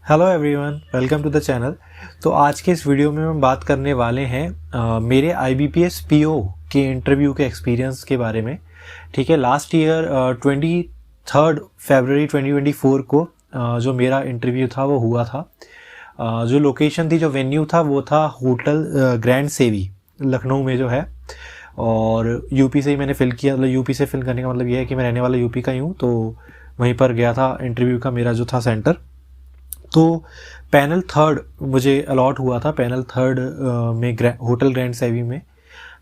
Hello everyone, welcome to the channel. तो आज के इस वीडियो में हम बात करने वाले हैं मेरे IBPS PO के इंटरव्यू के एक्सपीरियंस के बारे में। ठीक है, लास्ट ईयर 23 फरवरी 2024 को जो मेरा इंटरव्यू था वो हुआ था। जो लोकेशन थी, जो वेन्यू था वो था होटल ग्रैंड सेवी, लखनऊ में जो है। और यूपी से ही मैंने फ़िल किया। मतलब यूपी से फ़िल करने का मतलब ये है कि मैं रहने वाला यूपी का ही हूँ, तो वहीं पर गया था इंटरव्यू का मेरा जो था सेंटर। तो पैनल थर्ड मुझे अलॉट हुआ था। पैनल थर्ड में होटल ग्रैंड सेवी में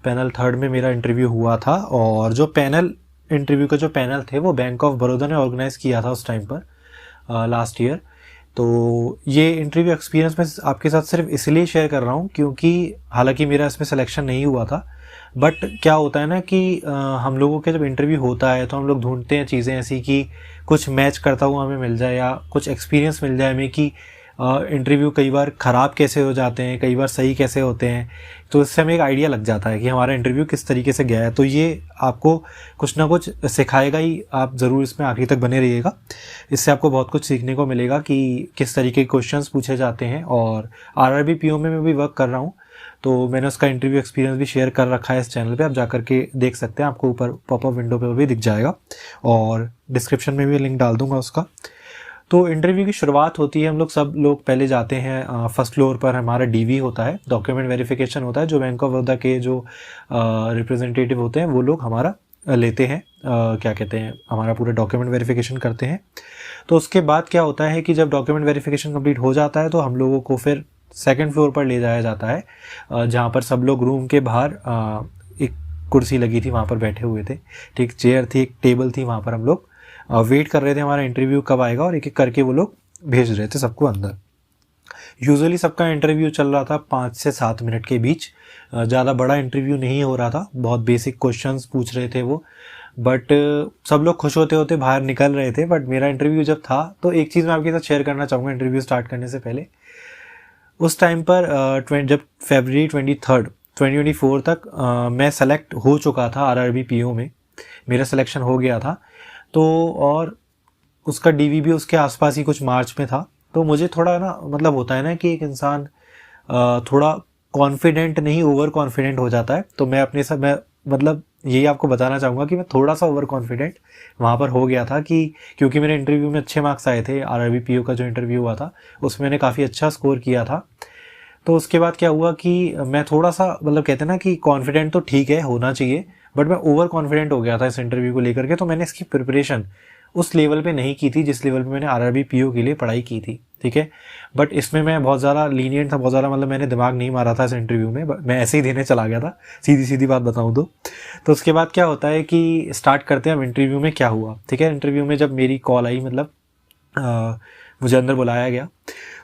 पैनल थर्ड में मेरा इंटरव्यू हुआ था। और जो पैनल इंटरव्यू का जो पैनल थे वो बैंक ऑफ बड़ौदा ने ऑर्गेनाइज़ किया था उस टाइम पर, लास्ट ईयर। तो ये इंटरव्यू एक्सपीरियंस मैं आपके साथ सिर्फ इसलिए शेयर कर रहा हूँ क्योंकि हालांकि मेरा इसमें सिलेक्शन नहीं हुआ था, बट क्या होता है ना कि हम लोगों के जब इंटरव्यू होता है तो हम लोग ढूंढते हैं चीज़ें ऐसी कि कुछ मैच करता हुआ हमें मिल जाए या कुछ एक्सपीरियंस मिल जाए हमें कि इंटरव्यू कई बार ख़राब कैसे हो जाते हैं, कई बार सही कैसे होते हैं। तो इससे हमें एक आइडिया लग जाता है कि हमारा इंटरव्यू किस तरीके से गया है। तो ये आपको कुछ ना कुछ सिखाएगा ही। आप ज़रूर इसमें आखिर तक बने रहिएगा। इससे आपको बहुत कुछ सीखने को मिलेगा कि किस तरीके के क्वेश्चंस पूछे जाते हैं। और RRB PO में मैं भी वर्क कर रहा हूँ, तो मैंने उसका इंटरव्यू एक्सपीरियंस भी शेयर कर रखा है इस चैनल पे। आप जा करके देख सकते हैं, आपको ऊपर पॉपअप विंडो पे भी दिख जाएगा और डिस्क्रिप्शन में भी लिंक डाल दूंगा उसका। तो इंटरव्यू की शुरुआत होती है, हम लोग सब लोग पहले जाते हैं फर्स्ट फ्लोर पर। हमारा DV होता है, डॉक्यूमेंट वेरिफिकेशन होता है, जो बैंक ऑफ बड़ौदा के जो रिप्रेजेंटेटिव होते हैं वो लोग हमारा लेते हैं, क्या कहते हैं, हमारा पूरा डॉक्यूमेंट वेरिफिकेशन करते हैं। तो उसके बाद क्या होता है कि जब डॉक्यूमेंट वेरिफिकेशन कंप्लीट हो जाता है तो हम लोगों को फिर सेकंड फ्लोर पर ले जाया जाता है, जहाँ पर सब लोग रूम के बाहर एक कुर्सी लगी थी वहाँ पर बैठे हुए थे। ठीक, चेयर थी, एक टेबल थी, वहाँ पर हम लोग वेट कर रहे थे हमारा इंटरव्यू कब आएगा, और एक एक करके वो लोग भेज रहे थे सबको अंदर। यूजुअली सबका इंटरव्यू चल रहा था 5 से 7 मिनट के बीच। ज़्यादा बड़ा इंटरव्यू नहीं हो रहा था, बहुत बेसिक क्वेश्चंस पूछ रहे थे वो। बट सब लोग खुश होते होते बाहर निकल रहे थे। बट मेरा इंटरव्यू जब था तो एक चीज़ मैं आपके साथ शेयर करना चाहूँगा इंटरव्यू स्टार्ट करने से पहले। उस टाइम पर जब फरवरी 23 2024 तक मैं सेलेक्ट हो चुका था RRB PO में, मेरा सिलेक्शन हो गया था। तो और उसका DV भी उसके आसपास ही कुछ मार्च में था। तो मुझे थोड़ा ना, मतलब होता है ना कि एक इंसान थोड़ा कॉन्फिडेंट नहीं, ओवर कॉन्फिडेंट हो जाता है। तो मैं अपने साथ, मैं मतलब यही आपको बताना चाहूँगा कि मैं थोड़ा सा ओवर कॉन्फिडेंट वहाँ पर हो गया था कि क्योंकि मेरे इंटरव्यू में अच्छे मार्क्स आए थे। RRB PO का जो इंटरव्यू हुआ था उसमें मैंने काफ़ी अच्छा स्कोर किया था। तो उसके बाद क्या हुआ कि मैं थोड़ा सा, मतलब कहते हैं ना कि कॉन्फिडेंट तो ठीक है, होना चाहिए, बट मैं ओवर कॉन्फिडेंट हो गया था इस इंटरव्यू को लेकर के। तो मैंने इसकी प्रिपरेशन उस लेवल पे नहीं की थी जिस लेवल पे मैंने RRB PO के लिए पढ़ाई की थी। ठीक है, बट इसमें मैं बहुत ज़्यादा लीनियंट था, बहुत ज़्यादा, मतलब मैंने दिमाग नहीं मारा था इस इंटरव्यू में। मैं ऐसे ही देने चला गया था, सीधी सीधी बात बताऊँ तो उसके बाद क्या होता है कि स्टार्ट करते हैं हम इंटरव्यू में क्या हुआ। ठीक है, इंटरव्यू में जब मेरी कॉल आई, मतलब मुझे अंदर बुलाया गया।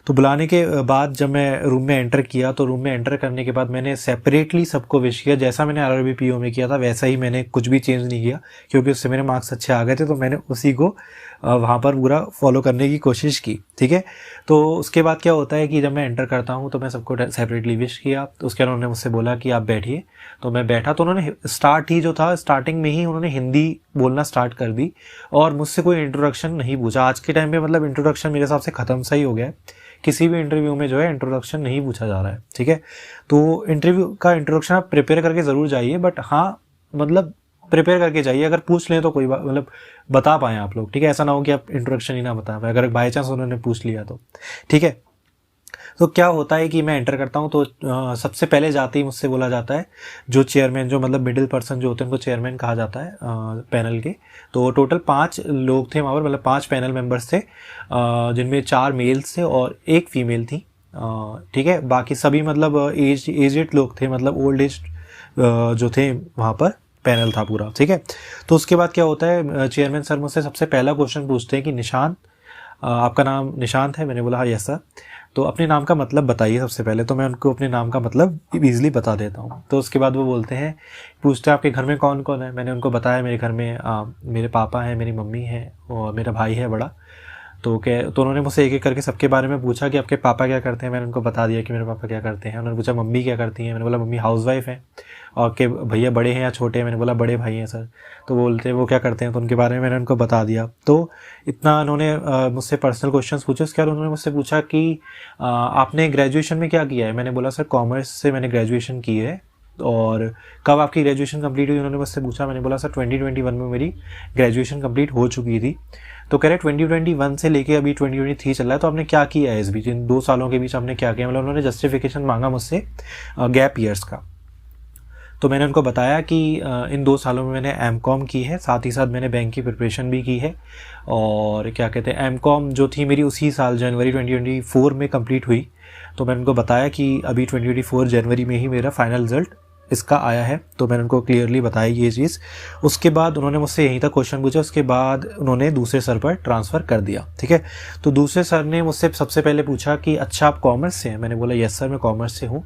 तो बुलाने के बाद जब मैं रूम में एंटर किया, तो रूम में एंटर करने के बाद मैंने सेपरेटली सबको विश किया। जैसा मैंने RRB PO में किया था वैसा ही, मैंने कुछ भी चेंज नहीं किया क्योंकि उससे मेरे मार्क्स अच्छे आ गए थे। तो मैंने उसी को वहाँ पर पूरा फॉलो करने की कोशिश की। ठीक है, तो उसके बाद क्या होता है कि जब मैं एंटर करता हूँ तो मैं सबको सेपरेटली विश किया। तो उसके बाद उन्होंने मुझसे बोला कि आप बैठिए। तो मैं बैठा। तो उन्होंने स्टार्ट ही जो था, स्टार्टिंग में ही उन्होंने हिंदी बोलना स्टार्ट कर दी और मुझसे कोई इंट्रोडक्शन नहीं पूछा। आज के टाइम पे मतलब इंट्रोडक्शन मेरे हिसाब से ख़त्म सा ही हो गया है। किसी भी इंटरव्यू में जो है इंट्रोडक्शन नहीं पूछा जा रहा है। ठीक है, तो इंटरव्यू का इंट्रोडक्शन आप प्रिपेयर करके ज़रूर जाइए, बट हाँ, मतलब प्रिपेयर करके जाइए। अगर पूछ लें तो कोई बात, मतलब बता पाएँ आप लोग। ठीक है, ऐसा ना हो कि आप इंट्रोडक्शन ही ना बता पाए अगर बाई चांस उन्होंने पूछ लिया तो। ठीक है, तो क्या होता है कि मैं एंटर करता हूँ तो सबसे पहले जाते ही मुझसे बोला जाता है, जो चेयरमैन, जो मतलब मिडिल पर्सन जो होते हैं उनको चेयरमैन कहा जाता है पैनल के। तो टोटल 5 लोग थे वहाँ पर, मतलब 5 पैनल मेंबर्स थे, जिनमें 4 मेल्स थे और 1 फीमेल थी। ठीक है, बाकी सभी मतलब एजेड लोग थे, मतलब ओल्ड एज जो थे वहाँ पर पैनल था पूरा। ठीक है, तो उसके बाद क्या होता है, चेयरमैन सर मुझसे सबसे पहला क्वेश्चन पूछते हैं कि निशांत, आपका नाम निशांत है? मैंने बोला हाँ, यस सर। तो अपने नाम का मतलब बताइए सबसे पहले। तो मैं उनको अपने नाम का मतलब ईजिली बता देता हूँ। तो उसके बाद वो बोलते हैं, पूछते हैं आपके घर में कौन कौन है। मैंने उनको बताया मेरे घर में मेरे पापा हैं, मेरी मम्मी है और मेरा भाई है बड़ा। तो उन्होंने मुझसे एक एक करके सबके बारे में पूछा कि आपके पापा क्या करते हैं। मैंने उनको बता दिया कि मेरे पापा क्या करते हैं। उन्होंने पूछा मम्मी क्या करती हैं। मैंने बोला मम्मी हाउसवाइफ हैं। और के भैया बड़े हैं या छोटे हैं। मैंने बोला बड़े भाई हैं सर। तो बोलते हैं वो क्या करते हैं, तो उनके बारे में मैंने उनको बता दिया। तो इतना उन्होंने मुझसे पर्सनल क्वेश्चंस पूछे। उसके बाद उन्होंने मुझसे पूछा कि आपने ग्रेजुएशन में क्या किया है। मैंने बोला सर कॉमर्स से मैंने ग्रेजुएशन की है। और कब आपकी ग्रेजुएशन कंप्लीट हुई उन्होंने मुझसे पूछा। मैंने बोला सर 2021 में मेरी ग्रेजुएशन कंप्लीट हो चुकी थी। तो कह रहे 2021 से लेके अभी 2023 चल रहा है, तो आपने क्या किया है इस बीच, इन 2 सालों के बीच आपने क्या किया। मतलब उन्होंने जस्टिफिकेशन मांगा मुझसे गैप ईयर्स का। तो मैंने उनको बताया कि इन 2 सालों में मैंने एमकॉम की है, साथ ही साथ मैंने बैंक की प्रिपरेशन भी की है। और क्या कहते हैं, एमकॉम जो थी मेरी उसी साल जनवरी 2024 में कंप्लीट हुई। तो मैंने उनको बताया कि अभी 2024 जनवरी में ही मेरा फाइनल रिजल्ट इसका आया है। तो मैंने उनको क्लियरली बताई ये चीज़। उसके बाद उन्होंने मुझसे यहीं तक क्वेश्चन पूछा। उसके बाद उन्होंने दूसरे सर पर ट्रांसफ़र कर दिया। ठीक है, तो दूसरे सर ने मुझसे सबसे पहले पूछा कि अच्छा आप कॉमर्स से हैं। मैंने बोला यस सर मैं कॉमर्स से हूँ।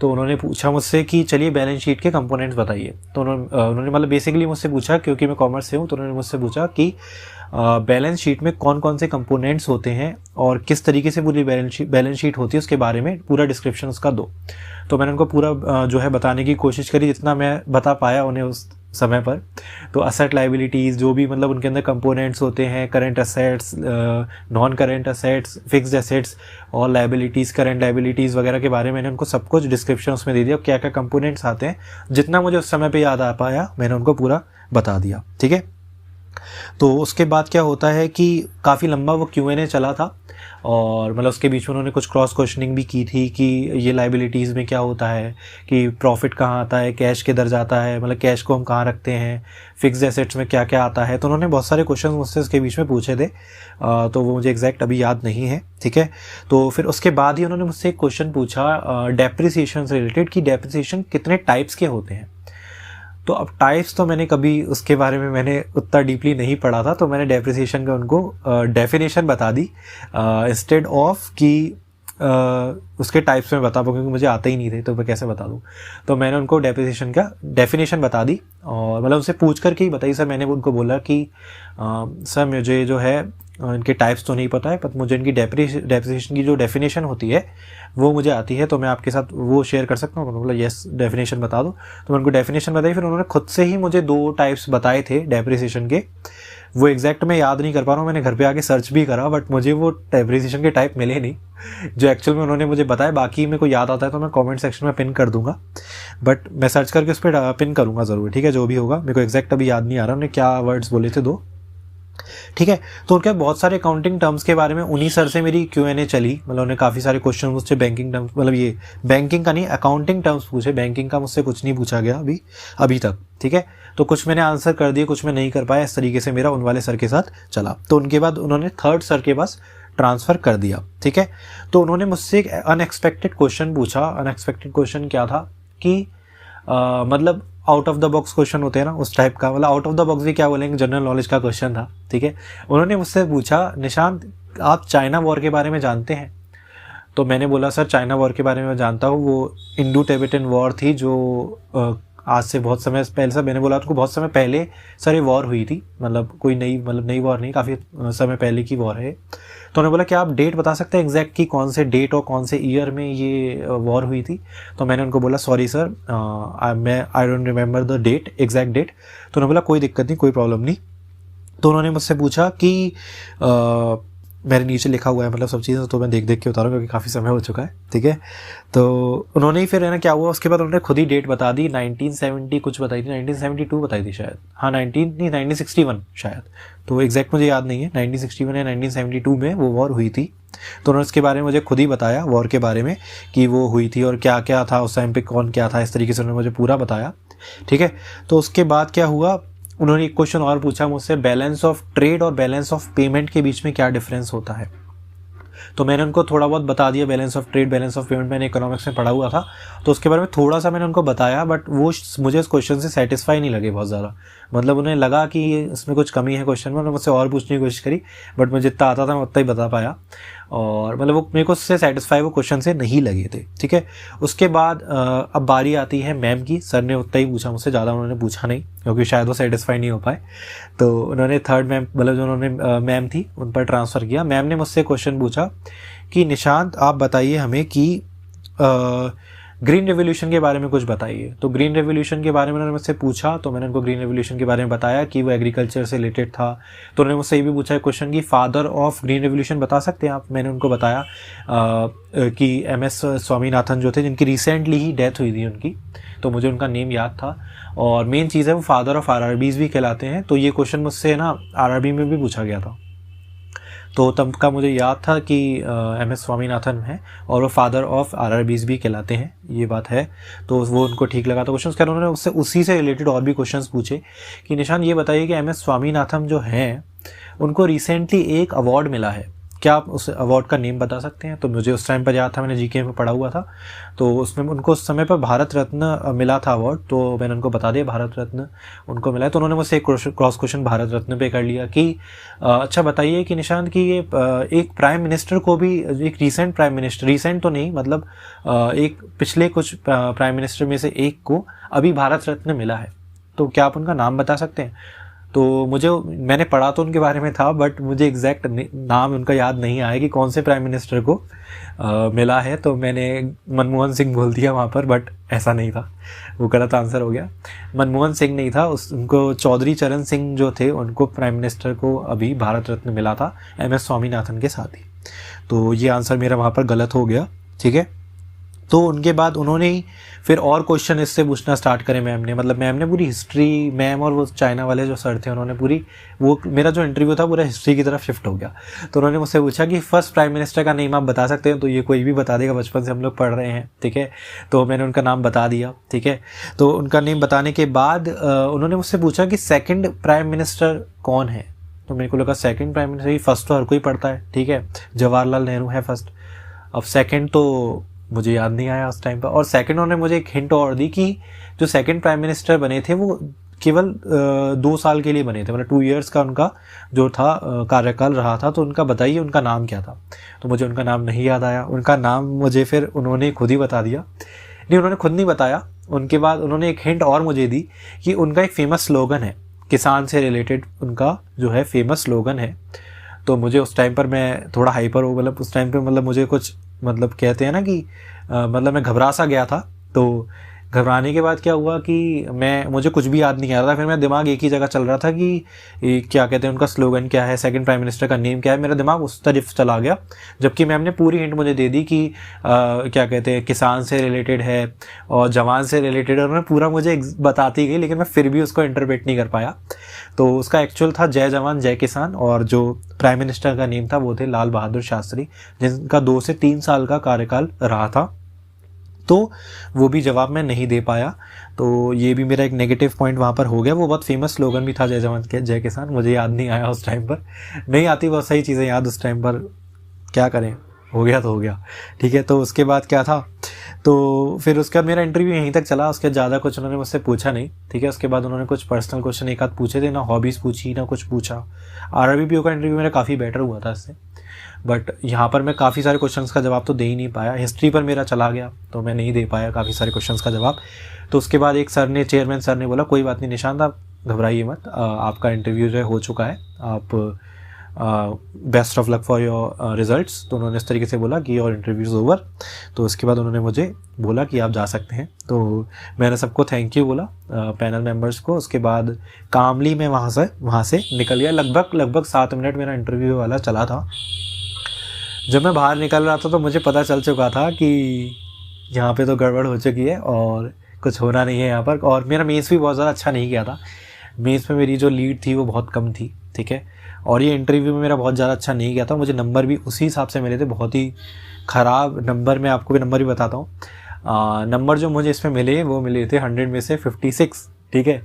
तो उन्होंने पूछा मुझसे कि चलिए बैलेंस शीट के कंपोनेंट्स बताइए। तो उन्होंने मतलब बेसिकली मुझसे पूछा, क्योंकि मैं कॉमर्स से हूँ, तो उन्होंने मुझसे पूछा कि बैलेंस शीट में कौन कौन से कंपोनेंट्स होते हैं और किस तरीके से पूरी बैलेंस शीट होती है, उसके बारे में पूरा डिस्क्रिप्शन उसका दो। तो मैंने उनको पूरा जो है बताने की कोशिश करी, जितना मैं बता पाया उन्हें उस समय पर। तो असेट लाइबिलिटीज़ जो भी मतलब उनके अंदर कंपोनेंट्स होते हैं, current assets, non current assets, fixed assets और लाइबिलिटीज़, करंट लाइबिलिटीज़ वगैरह के बारे में मैंने उनको सब कुछ डिस्क्रिप्शन उसमें दे दिया। क्या क्या कंपोनेंट्स आते हैं, जितना मुझे उस समय पे याद आ पाया मैंने उनको पूरा बता दिया। ठीक है, तो उसके बाद क्या होता है कि काफ़ी लंबा वो Q&A चला था। और मतलब उसके बीच में उन्होंने कुछ क्रॉस क्वेश्चनिंग भी की थी कि ये लाइबिलिटीज़ में क्या होता है, कि प्रॉफिट कहाँ आता है, कैश किधर जाता है, मतलब कैश को हम कहाँ रखते हैं, फिक्स्ड एसेट्स में क्या क्या आता है। तो उन्होंने बहुत सारे क्वेश्चन मुझसे उसके बीच में पूछे थे। तो वो मुझे एग्जैक्ट अभी याद नहीं है। ठीक है, तो फिर उसके बाद ही उन्होंने मुझसे एक क्वेश्चन पूछा डेप्रिसिएशन से रिलेटेड, कि डेप्रिसिएशन कितने टाइप्स के होते हैं। तो अब टाइप्स तो मैंने कभी उसके बारे में मैंने उतना डीपली नहीं पढ़ा था। तो मैंने डेप्रिसिएशन का उनको डेफिनेशन बता दी इंस्टेड ऑफ कि उसके टाइप्स में बता पाऊँ, क्योंकि मुझे आते ही नहीं थे तो मैं कैसे बता दूँ। तो मैंने उनको डेप्रिसिएशन का डेफिनेशन बता दी और मतलब उनसे पूछ कर के ही बताई। सर मैंने उनको बोला कि सर मुझे जो है इनके टाइप्स तो नहीं पता है, पर मुझे इनकी डेप्रिसिएशन की जो डेफिनेशन होती है वो मुझे आती है, तो मैं आपके साथ वो शेयर कर सकता हूँ। उन्होंने बोला यस डेफिनेशन बता दो। तो मैं उनको डेफिनेशन बताई। फिर उन्होंने खुद से ही मुझे 2 टाइप्स बताए थे डेप्रिसिएशन के। वो एग्जैक्ट मैं याद नहीं कर पा रहा हूँ, मैंने घर पे आके सर्च भी करा, बट मुझे वो डेप्रिसिएशन के टाइप मिले नहीं जो एक्चुअल में उन्होंने मुझे बताया। बाकी मेरे को याद आता है तो मैं कमेंट सेक्शन में पिन कर दूंगा, बट मैं सर्च करके उस पर पिन करूँगा ज़रूर। ठीक है, जो भी होगा, मेरे को एग्जैक्ट अभी याद नहीं आ रहा उन्होंने क्या वर्ड्स बोले थे 2। ठीक है, तो उनके बहुत सारे अकाउंटिंग टर्म्स के बारे में उन्हीं सर से मेरी Q&A चली। मतलब उन्होंने काफ़ी सारे क्वेश्चन मुझसे बैंकिंग टर्म्स, मतलब ये बैंकिंग का नहीं अकाउंटिंग टर्म्स पूछे। बैंकिंग का मुझसे कुछ नहीं पूछा गया अभी तक। ठीक है, तो कुछ मैंने आंसर कर दिए, कुछ मैं नहीं कर पाया। इस तरीके से मेरा उन वाले सर के साथ चला। तो उनके बाद उन्होंने 3rd सर के पास ट्रांसफ़र कर दिया। ठीक है, तो उन्होंने मुझसे एक अनएक्सपेक्टेड क्वेश्चन पूछा। अनएक्सपेक्टेड क्वेश्चन क्या था कि मतलब out of the box question होते हैं ना, उस टाइप का। मतलब आउट ऑफ द बॉक्स भी क्या बोलेंगे, जनरल नॉलेज का क्वेश्चन था। ठीक है, उन्होंने मुझसे पूछा निशांत आप चाइना वॉर के बारे में जानते हैं। तो मैंने बोला सर चाइना वॉर के बारे में जानता हूँ, वो इंडो टिबेटन वॉर थी जो आज से बहुत समय पहले। सर मैंने बोला उनको बहुत समय पहले सर ये वॉर हुई थी, मतलब कोई नई वॉर नहीं, काफ़ी समय पहले की वॉर है। तो उन्होंने बोला क्या आप डेट बता सकते हैं एग्जैक्ट कि कौन से डेट और कौन से ईयर में ये वॉर हुई थी। तो मैंने उनको बोला sorry sir I don't remember the date, exact date. तो उन्होंने बोला कोई दिक्कत नहीं, कोई प्रॉब्लम नहीं। तो उन्होंने मुझसे पूछा कि मेरे नीचे लिखा हुआ है मतलब सब चीज़ें, तो मैं देख के बता रहा हूँ क्योंकि काफ़ी समय हो चुका है। ठीक है, तो उन्होंने ही फिर है ना क्या हुआ उसके बाद उन्होंने खुद ही डेट बता दी। 1970 कुछ बताई थी, 1972 बताई थी शायद, हाँ 1961 शायद, तो एग्जैक्ट मुझे याद नहीं है। 1961 या 1972 में वो वॉर हुई थी। तो उन्होंने उसके बारे में मुझे खुद ही बताया, वॉर के बारे में कि वो हुई थी और क्या क्या था उस टाइम पे, कौन क्या था, इस तरीके से उन्होंने मुझे पूरा बताया। ठीक है, तो उसके बाद क्या हुआ, उन्होंने एक क्वेश्चन और पूछा मुझसे, बैलेंस ऑफ ट्रेड और बैलेंस ऑफ पेमेंट के बीच में क्या डिफरेंस होता है। तो मैंने उनको थोड़ा बहुत बता दिया, balance of trade balance of payment मैंने इकोनॉमिक्स में पढ़ा हुआ था, तो उसके बारे में थोड़ा सा मैंने उनको बताया। बट वो मुझे इस क्वेश्चन से सेटिस्फाई नहीं लगे बहुत ज़्यादा। मतलब उन्हें लगा कि इसमें कुछ कमी है क्वेश्चन में। उन्होंने मुझसे और पूछने की कोशिश करी, बट मुझे जितना आता था मैं उतना ही बता पाया। और मतलब वो मेरे को उससे सेटिस्फाई वो क्वेश्चन से नहीं लगे थे, ठीक है। उसके बाद अब बारी आती है मैम की। सर ने उतना ही पूछा मुझसे, ज़्यादा उन्होंने पूछा नहीं क्योंकि शायद वो सेटिस्फाई नहीं हो पाए। तो उन्होंने थर्ड मैम, मतलब जो उन्होंने मैम थी उन पर ट्रांसफ़र किया। मैम ने मुझसे क्वेश्चन पूछा कि निशांत आप बताइए हमें कि ग्रीन रेवोल्यूशन के बारे में कुछ बताइए। तो ग्रीन रेवोल्यूशन के बारे में उन्होंने मुझसे पूछा, तो मैंने उनको ग्रीन रेवोल्यूशन के बारे में बताया कि वो एग्रीकल्चर से रिलेटेड था। तो उन्होंने मुझसे ये भी पूछा क्वेश्चन कि फादर ऑफ ग्रीन रेवोल्यूशन बता सकते हैं आप। मैंने उनको बताया कि MS स्वामीनाथन जो थे, जिनकी रिसेंटली ही डेथ हुई थी उनकी, तो मुझे उनका नेम याद था। और मेन चीज़ है वो फादर ऑफ RRBs भी कहलाते हैं। तो ये क्वेश्चन मुझसे ना RRB में भी पूछा गया था, तो तब का मुझे याद था कि MS स्वामीनाथन है और वो फादर ऑफ RRBs भी कहलाते हैं, ये बात है। तो वो उनको ठीक लगा। तो क्वेश्चन क्या उन्होंने उससे उसी से रिलेटेड और भी क्वेश्चंस पूछे कि निशान ये बताइए कि MS स्वामीनाथन जो हैं उनको रिसेंटली एक अवार्ड मिला है, क्या आप उस अवार्ड का नेम बता सकते हैं। तो मुझे उस टाइम पर याद था, मैंने GK में पढ़ा हुआ था, तो उसमें उनको उस समय पर भारत रत्न मिला था अवार्ड। तो मैंने उनको बता दिया भारत रत्न उनको मिला है। तो उन्होंने मुझसे एक क्रॉस क्वेश्चन भारत रत्न पे कर लिया कि अच्छा बताइए कि निशांत कि ये एक प्राइम मिनिस्टर को भी, एक रिसेंट प्राइम मिनिस्टर, रिसेंट तो नहीं मतलब एक पिछले कुछ प्राइम मिनिस्टर में से एक को अभी भारत रत्न मिला है, तो क्या आप उनका नाम बता सकते हैं। तो मैंने पढ़ा तो उनके बारे में था, बट मुझे एग्जैक्ट नाम उनका याद नहीं आया कि कौन से प्राइम मिनिस्टर को मिला है। तो मैंने मनमोहन सिंह बोल दिया वहाँ पर, बट ऐसा नहीं था, वो गलत आंसर हो गया। मनमोहन सिंह नहीं था, उनको चौधरी चरण सिंह जो थे उनको प्राइम मिनिस्टर को अभी भारत रत्न मिला था MS स्वामीनाथन के साथ ही। तो ये आंसर मेरा वहाँ पर गलत हो गया, ठीक है। तो उनके बाद उन्होंने ही फिर और क्वेश्चन इससे पूछना स्टार्ट करे मैम ने, मतलब मैम ने पूरी हिस्ट्री, मैम और वो चाइना वाले जो सर थे उन्होंने पूरी, वो मेरा जो इंटरव्यू था पूरा हिस्ट्री की तरफ शिफ्ट हो गया। तो उन्होंने मुझसे पूछा कि फर्स्ट प्राइम मिनिस्टर का नेम आप बता सकते हैं। तो ये कोई भी बता देगा, बचपन से हम लोग पढ़ रहे हैं, ठीक है। तो मैंने उनका नाम बता दिया, ठीक है। तो उनका नेम बताने के बाद उन्होंने मुझसे पूछा कि सेकेंड प्राइम मिनिस्टर कौन है। तो मेरे को लगा सेकेंड प्राइम मिनिस्टर ही, फर्स्ट तो हर कोई पढ़ता है, ठीक है, जवाहरलाल नेहरू है फर्स्ट। अब सेकेंड तो मुझे याद नहीं आया उस टाइम पर। और सेकंड उन्होंने मुझे एक हिंट और दी कि जो सेकंड प्राइम मिनिस्टर बने थे वो केवल 2 साल के लिए बने थे, मतलब 2 इयर्स का उनका जो था कार्यकाल रहा था। तो उनका बताइए उनका नाम क्या था। तो मुझे उनका नाम नहीं याद आया। उनका नाम मुझे फिर उन्होंने खुद ही बता दिया, नहीं उन्होंने खुद नहीं बताया। उनके बाद उन्होंने एक हिंट और मुझे दी कि उनका एक फेमस स्लोगन है, किसान से रिलेटेड उनका जो है फेमस स्लोगन है। तो मुझे उस टाइम पर मैं थोड़ा हाइपर हो, मतलब उस टाइम पे मतलब मुझे कुछ, मतलब कहते हैं ना कि मतलब मैं घबरा सा गया था। तो घबराने के बाद क्या हुआ कि मुझे कुछ भी याद नहीं आ रहा था। फिर मेरा दिमाग एक ही जगह चल रहा था कि क्या कहते हैं उनका स्लोगन क्या है, सेकंड प्राइम मिनिस्टर का नेम क्या है। मेरा दिमाग उस तरफ चला गया, जबकि मैम ने पूरी हिंट मुझे दे दी कि क्या कहते हैं किसान से रिलेटेड है और जवान से रिलेटेड है। उन्होंने पूरा मुझे बताती गई, लेकिन मैं फिर भी उसको इंटरप्रेट नहीं कर पाया। तो उसका एक्चुअल था जय जवान जय किसान, और जो प्राइम मिनिस्टर का नेम था वो थे लाल बहादुर शास्त्री, जिनका 2 से 3 साल का कार्यकाल रहा था। तो वो भी जवाब मैं नहीं दे पाया। तो ये भी मेरा एक नेगेटिव पॉइंट वहाँ पर हो गया। वो बहुत फेमस स्लोगन भी था जय जवान जय किसान, मुझे याद नहीं आया उस टाइम पर। नहीं आती बहुत सही चीज़ें याद उस टाइम पर, क्या करें, हो गया तो हो गया, ठीक है। तो उसके बाद क्या था, तो फिर उसके बाद मेरा इंटरव्यू यहीं तक चला। उसके ज़्यादा कुछ उन्होंने मुझसे पूछा नहीं, ठीक है। उसके बाद उन्होंने कुछ पर्सनल क्वेश्चन एक आध पूछे थे, ना हॉबीज़ पूछी ना कुछ पूछा। RRBPO का इंटरव्यू मेरा काफ़ी बेटर हुआ था इससे, बट यहाँ पर मैं काफ़ी सारे क्वेश्चंस का जवाब तो दे ही नहीं पाया। हिस्ट्री पर मेरा चला गया तो मैं नहीं दे पाया काफ़ी सारे क्वेश्चंस का जवाब। तो उसके बाद एक सर ने, चेयरमैन सर ने बोला कोई बात नहीं निशांत, आप घबराइए मत, आपका इंटरव्यू जो है हो चुका है, आप best of luck for your results. तो उन्होंने इस तरीके से बोला कि योर इंटरव्यू इज़ ओवर। तो उसके बाद उन्होंने मुझे बोला कि आप जा सकते हैं। तो मैंने सबको थैंक यू बोला, पैनल मेंबर्स को। उसके बाद कामली मैं वहाँ से निकल गया। लगभग 7 मिनट मेरा इंटरव्यू वाला चला था। जब मैं बाहर निकल रहा था तो मुझे पता चल चुका था कि यहाँ पे तो गड़बड़ हो चुकी है और कुछ होना नहीं है यहाँ पर। और मेरा मेंस भी बहुत ज़्यादा अच्छा नहीं गया था। मेंस में मेरी जो लीड थी वो बहुत कम थी, ठीक है। और ये इंटरव्यू में मेरा बहुत ज़्यादा अच्छा नहीं गया था। मुझे नंबर भी उसी हिसाब से मिले थे, बहुत ही ख़राब नंबर। मैं आपको भी नंबर भी बताता हूँ। नंबर जो मुझे इसमें मिले वो मिले थे 100 में से 56, ठीक है।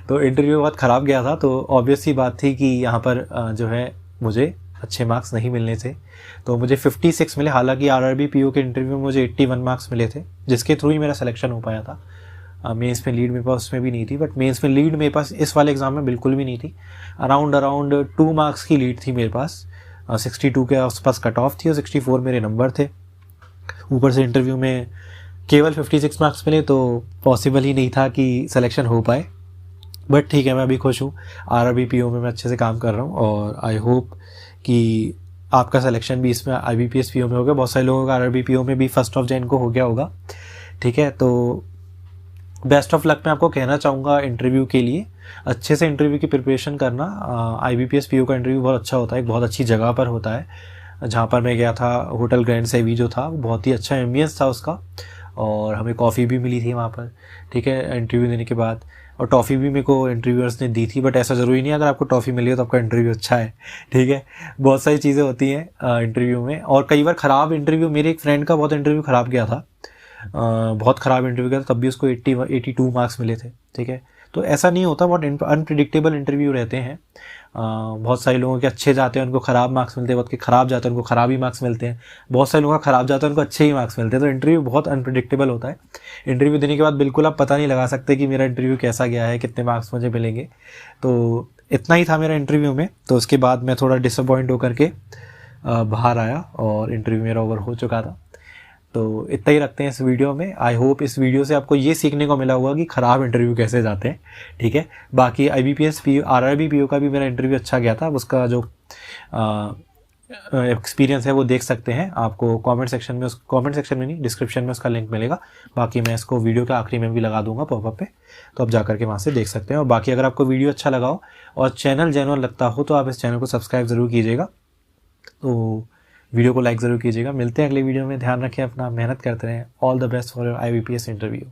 तो इंटरव्यू बहुत ख़राब गया था। तो ऑब्वियस सी बात थी कि यहाँ पर जो है मुझे अच्छे मार्क्स नहीं मिलने थे। तो मुझे 56 मिले। हालांकि RRBPO के इंटरव्यू में मुझे 81 मार्क्स मिले थे, जिसके थ्रू ही मेरा सिलेक्शन हो पाया था। मेंस में लीड मेरे पास उसमें भी नहीं थी, बट मेंस में लीड मेरे पास इस वाले एग्ज़ाम में बिल्कुल भी नहीं थी। अराउंड 2 मार्क्स की लीड थी मेरे पास। 62 के आसपास कट ऑफ थी और 64 मेरे नंबर थे। ऊपर से इंटरव्यू में केवल 56 मार्क्स मिले, तो पॉसिबल ही नहीं था कि सिलेक्शन हो पाए। बट ठीक है, मैं अभी खुश हूँ। आरआरबी पीओ में मैं अच्छे से काम कर रहा हूँ और आई होप कि आपका सिलेक्शन भी इसमें आईबीपीएस पीओ में होगा। बहुत सारे लोगों का आरआरबी पीओ में भी 1 जनवरी को हो गया होगा। ठीक है, तो बेस्ट ऑफ लक मैं आपको कहना चाहूँगा इंटरव्यू के लिए। अच्छे से इंटरव्यू की प्रिपरेशन करना। आईबीपीएस पीओ का इंटरव्यू बहुत अच्छा होता है, एक बहुत अच्छी जगह पर होता है। जहाँ पर मैं गया था, होटल ग्रैंड सेवी जो था, बहुत ही अच्छा एम्बियंस था उसका, और हमें कॉफ़ी भी मिली थी वहाँ पर। ठीक है, इंटरव्यू देने के बाद, और टॉफ़ी भी मेरे को इंटरव्यूअर्स ने दी थी। बट ऐसा ज़रूरी नहीं है अगर आपको टॉफ़ी मिली हो तो आपका इंटरव्यू अच्छा है। ठीक है, बहुत सारी चीज़ें होती हैं इंटरव्यू में, और कई बार ख़राब इंटरव्यू, मेरे एक फ्रेंड का बहुत इंटरव्यू ख़राब गया था, बहुत ख़राब इंटरव्यू गया था, तब भी उसको 82 मार्क्स मिले थे। ठीक है, तो ऐसा नहीं होता, बहुत अनप्रिडिक्टेबल इंटरव्यू रहते हैं। बहुत सारे लोगों के अच्छे जाते हैं, उनको ख़राब मार्क्स मिलते हैं, बहुत के ख़राब जाते हैं, उनको ख़राब ही मार्क्स मिलते हैं। बहुत सारे लोगों का ख़राब जाता है, उनको अच्छे ही मार्क्स मिलते हैं। तो इंटरव्यू बहुत अनप्रिडिक्टेबल होता है। इंटरव्यू देने के बाद बिल्कुल आप पता नहीं लगा सकते कि मेरा इंटरव्यू कैसा गया है, कितने मार्क्स मुझे मिलेंगे। तो इतना ही था मेरा इंटरव्यू में। तो उसके बाद मैं थोड़ा डिसअपॉइंट होकर के बाहर आया और इंटरव्यू मेरा ओवर हो चुका था। तो इतना ही रखते हैं इस वीडियो में। आई होप इस वीडियो से आपको ये सीखने को मिला होगा कि ख़राब इंटरव्यू कैसे जाते हैं। ठीक है, बाकी आईबीपीएस पीओ, आरआरबी पीओ का भी मेरा इंटरव्यू अच्छा गया था। उसका जो एक्सपीरियंस है वो देख सकते हैं। आपको कमेंट सेक्शन में नहीं, डिस्क्रिप्शन में उसका लिंक मिलेगा। बाकी मैं इसको वीडियो के आखिरी में भी लगा दूंगा पॉपअप पे, तो आप जा करके वहाँ से देख सकते हैं। और बाकी अगर आपको वीडियो अच्छा लगा हो और चैनल जेन्युइन लगता हो तो आप इस चैनल को सब्सक्राइब ज़रूर कीजिएगा। तो वीडियो को लाइक ज़रूर कीजिएगा। मिलते हैं अगले वीडियो में। ध्यान रखें अपना, मेहनत करते रहें। All the best for your IBPS interview.